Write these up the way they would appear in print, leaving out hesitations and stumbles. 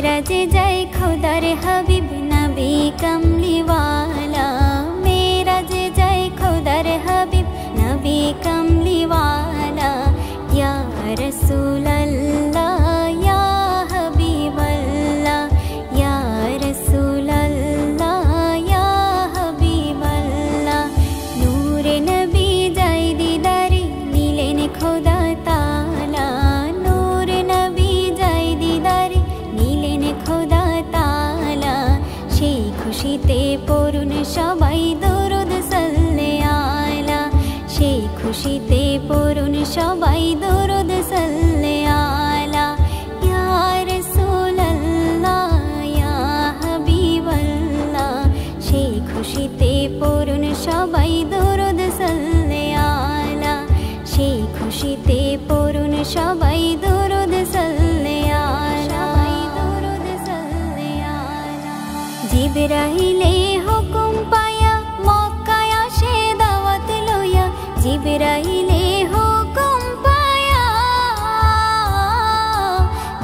मेराजे जाए खुदार हबीब नबी कमली वाला, मेराजे जाए खुदार हबीब नबी कमली वाला। या रसूल अल्लाह या हबीब अल्लाह, या रसूल अल्लाह या हबीब अल्लाह। नूरे नबी जाए दीदारे नीलेन खुदा ताला, नूरे नबी जाए दीदारे नीलेन खुदा ताला। সেই খুশিতে পড়ুন সবাই দরুদ সাল্লে আলা, সেই খুশিতে পড়ুন সবাই দরুদ সাল্লে আলা। ইয়া রাসূলুল্লাহ ইয়া হাবিবাল্লাহ, সেই খুশিতে পড়ুন সবাই দরুদ সাল্লে আলা, সেই খুশিতে পড়ুন সবাই দরুদ সাল্লে আলা। জিবরাইলে হুকুম পায়া মক্কায় আসে দাওয়াত লইয়া, জিবরাইলে হুকুম পায়া,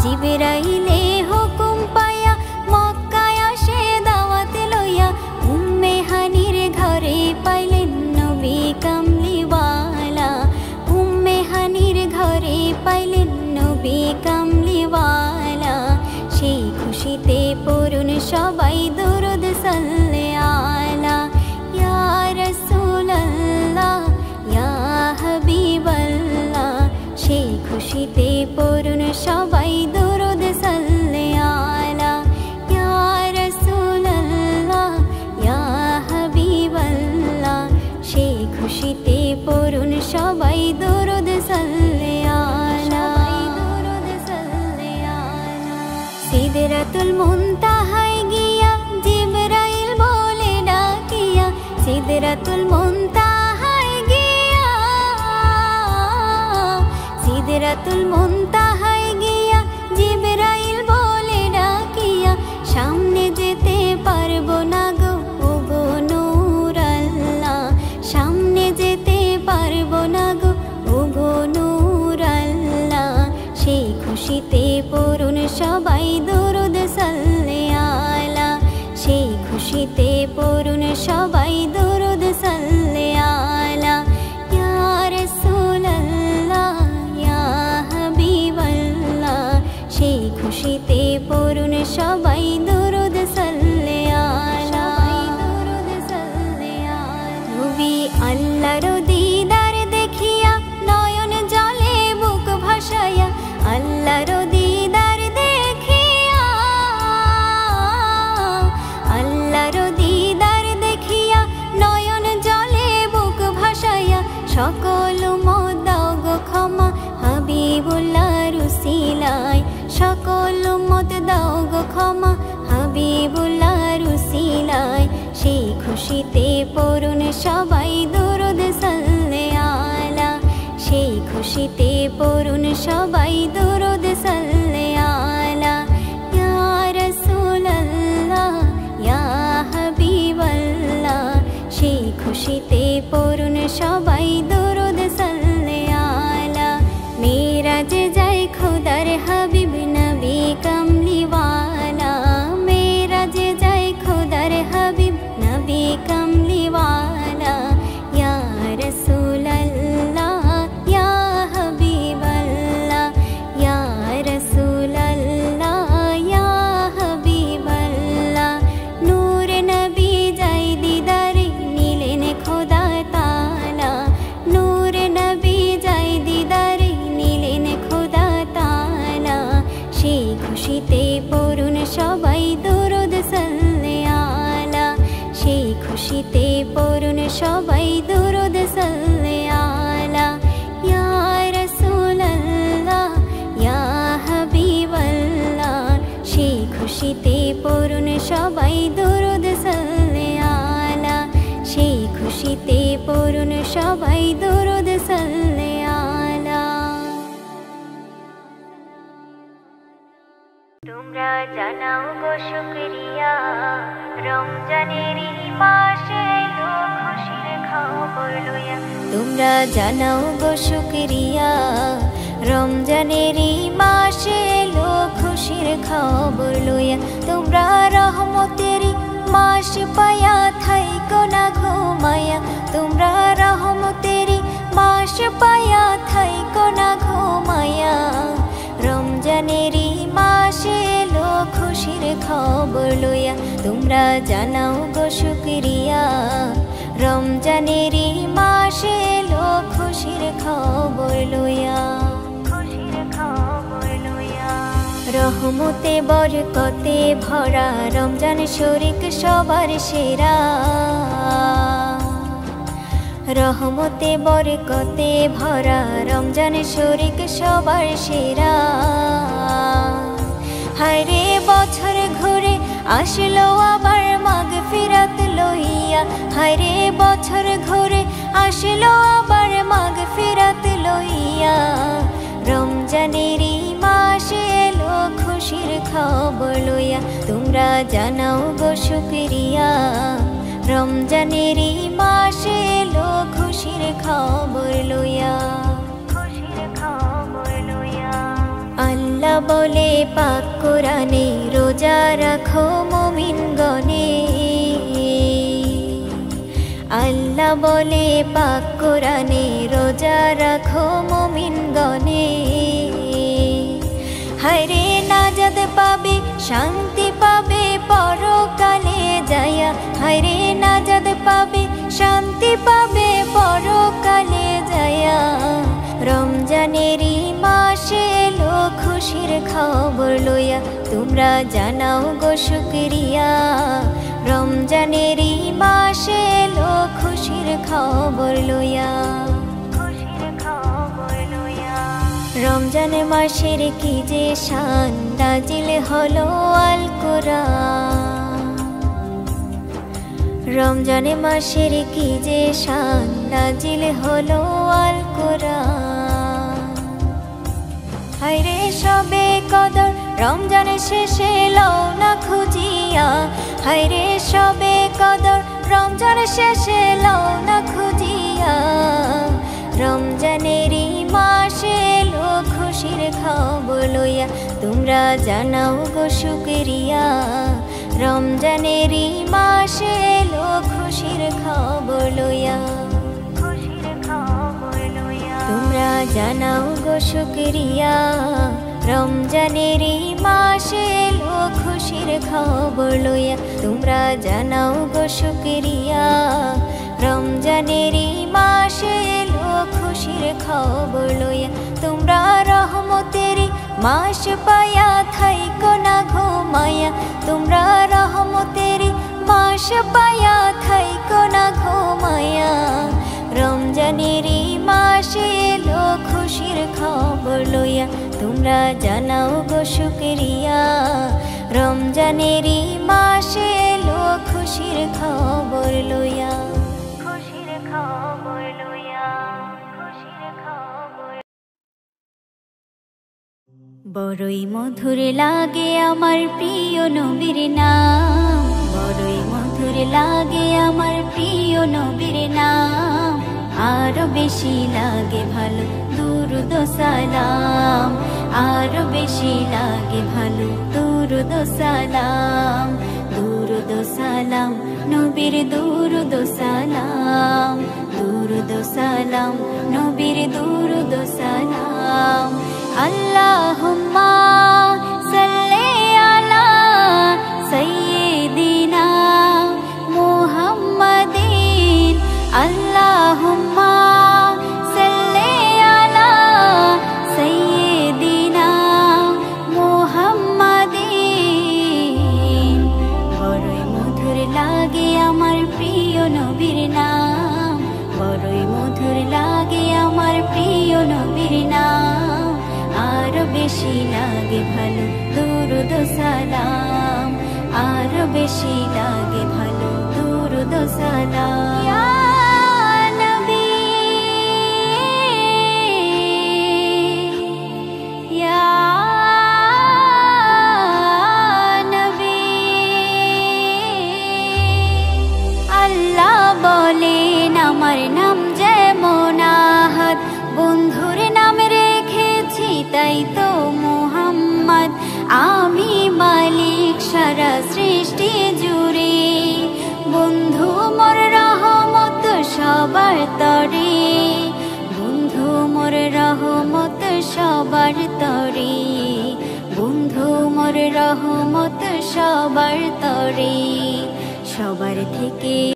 জিবরাইলে হুকুম পায়া মক্কায় আসে দাওয়াত লইয়া। উম্মে হানির ঘরে পাইলেন নবী কামলিওয়ালা, উম্মে হানির ঘরে পাইলেন নবী কামলিওয়ালা। সেই খুশিতে পড়ুন সবাই দরুদ সাল্লে আলা। ইয়া রাসূলুল্লাহ ইয়া হাবিবাল্লাহ, সেই খুশিতে পড়ুন সবাই দরুদ সাল্লে আলা। ইয়া রাসূলুল্লাহ ইয়া হাবিবাল্লাহ, সেই খুশিতে পড়ুন সবাই দরুদ সাল্লে আলা। সিদরাতুল মুনতাহায় গিয়া জিবরাইল বলে ডাকিয়া, সিদরাতুল মুনতাহায় গিয়া, সিদরাতুল মুনতাহায় গিয়া জিবরাইল বলে ডাকিয়া। সামনে যেতে পারবো না গো ওগো নূর আল্লাহ, সামনে যেতে পারবো না গো ওগো নূর আল্লাহ। সেই খুশিতে পড়ুন সবাই দরুদ সাল্লে আলা, সেই খুশিতে পড়ুন সবাই দরুদ সাল্লে আলা। ইয়া রাসূলুল্লাহ ইয়া হাবিবাল্লাহ, সেই খুশিতে পড়ুন সবাই দরুদ সাল্লে আলা। নবী আল্লাহর দিদার দেখিয়া নয়ন জলে বুক ভাসায়া, আল্লাহর দিদার দেখিয়া, আল্লাহর দিদার দেখিয়া নয়ন জলে বুক ভাসায়া। সকল উম্মত দাও গো ক্ষমা হাবিবুল্লাহর উসিলায়, সকল উম্মত দাও গো ক্ষমা হাবিবুল্লাহর উসিলায়। সেই খুশিতে পড়ুন সবাই দরুদ সাল্লে আলা, সেই খুশিতে পড়ুন সবাই দরুদ সাল্লে আলা। ইয়া রাসূলুল্লাহ ইয়া হাবিবাল্লাহ, সেই খুশিতে পড়ুন সবাই দরুদ সাল্লে আলা। মেরাজে যায় খুদার হাবিব নবী কামলিওয়ালা, মেরাজে যায় খুদার হাবিব নবী কামলিওয়ালা। ইয়া রাসূলুল্লাহ ইয়া হাবিবাল্লাহ, ইয়া রাসূলুল্লাহ ইয়া হাবিবাল্লাহ। নূর নবী যাই দিদারে নীলেন খোদা তালা, নূর নবী যাই দিদারে নীলেন খোদা তালা। সেই খুশিতে পড়ুন সবাই দরুদ সাল্লে আলা, সেই খুশিতে পড়ুন সবাই দরুদ সাল্লে আলা। ইয়া রাসূলুল্লাহ ইয়া হাবিবাল্লাহ, সেই খুশিতে পড়ুন সবাই দরুদ সাল্লে আলা, সেই খুশিতে পড়ুন সবাই দরুদ সাল্লে আলা। তোমরা জানাও গো শুকরিয়া, রমজানেরই মাসে এলো খুশির খবর লইয়া। তোমরা জানাও গো শুকরিয়া, রমজানেরই মাসে এলো খুশির খবর লইয়া। মাস পায়া থাইকো না ঘুমায়া, তোমরা রহমতেরই মাস পায়া থাইকো না ঘুমায়া। রমজানেরই মাসে এলো খুশির খবর লইয়া, তোমরা জানাও গো শুকরিয়া। রমজানেরই মাসে এলো খুশির খবর লইয়া, খুশির খবর লইয়া। রহমতে বরকতে ভরা রমজান শরীক সবার সেরা, রহমতে বরকতে ভরা রমজান শরীক সবার সেরা। হায়রে বছর ঘুরে আসলো আবার মাগফিরাত লইয়া, হায়রে বছর ঘুরে আসলো আবার মাগফিরাত লইয়া। রমজানেরই মাসে এলো খুশির খবর লইয়া, তোমরা জানাও গো শুকরিয়া। রমজানেরই মাসে এলো খুশির খবর লইয়া, খুশির খবর লইয়া। আল্লাহ বলে পাক কোরআনে, রোজা রাখো মুমিন গণে। আল্লাহ বলে পাক কোরআনে, রোজা রাখো মুমিন গণে। হায়রে নাজাত পাবে শান্তি পাবে পরকালে যায়া, হায়রে নাজাত পাবে শান্তি পাবে পরকালে যায়া। রমজানেরই মাসে এলো খুশির খবর লইয়া, তোমরা জানাও গো শুকরিয়া। রমজানেরই মাসে এলো খুশির খবর লইয়া, খুশির খবর লইয়া। রমজান মাসের কি যে শান, নাজিল হলো আল কোরআন। রমজান মাসের কি যে শান, নাজিল হলো আল কোরআন। হায়রে সবে কদর রমজান শেষে লও না খুঁজিয়া, হায়রে সবে কদর রমজান শেষে লও না খুঁজিয়া। রমজানেরই মাসে এলো খুশির খবর লইয়া, তোমরা জানাও গো শুকরিয়া। রমজানেরই মাসে এলো খুশির খবর লইয়া, খুশির খবর লইয়া। তোমরা জানাও গো শুকরিয়া। রমজানেরই মাসে এলো খুশির খবর লইয়া, তোমরা জানাও গো শুকরিয়া। রমজানেরই মাসে এলো খুশির খবর লইয়া, তোমরা রহমতেরই মাস পায়া থাইকো না ঘুমায়া, তোমরা রহমতেরই মাস পায়া থাইকো না ঘুমায়া। রমজানেরই মাসে এলো খুশির খবর লইয়া, তোমরা জানাও গো শুকরিয়া। রমজানেরই মাসে এলো খুশির খবর লইয়া, খুশির খবর লইয়া, খুশির খবর। বড়ই মধুর লাগে আমার প্রিয় নবীর নাম, বড়ই মধুর লাগে আমার প্রিয় নবীর নাম। আরো বেশি লাগে ভালো দুরুদ সালাম, আরো বেশি লাগে ভালো দুরুদ সালাম। দুরুদ সালাম নবীর দুরুদ সালাম, দুরুদ সালাম নবীর দুরুদ সালাম। আল্লাহুম্মা সাল্লি আলা সাইয়্যিদিনা মুহাম্মাদিন, আল্লাহুম্মা সাল্লি আলা সাইয়্যিদিনা মুহাম্মাদিন। বড়ই মধুর লাগে আমার প্রিয় নবীর নাম, বড়ই মধুর লাগে আমার প্রিয় নবীর নাম। আরো বেশি লাগে ভালো দুরুদ সালাম, আরো বেশি লাগে ভালো দুরুদ সালাম। ইয়া নবী ইয়া নবী। আল্লাহ বলেন আমার নাম যেমন আহাদ, বন্ধুর নাম রেখেছি তাই তো মুহাম্মদ। আমি মালিক সারা সৃষ্টি জুড়ে, তরে, বন্ধু মোর রহমত সবার তরে, বন্ধু মোর রহমত সবার তরে, সবার থেকে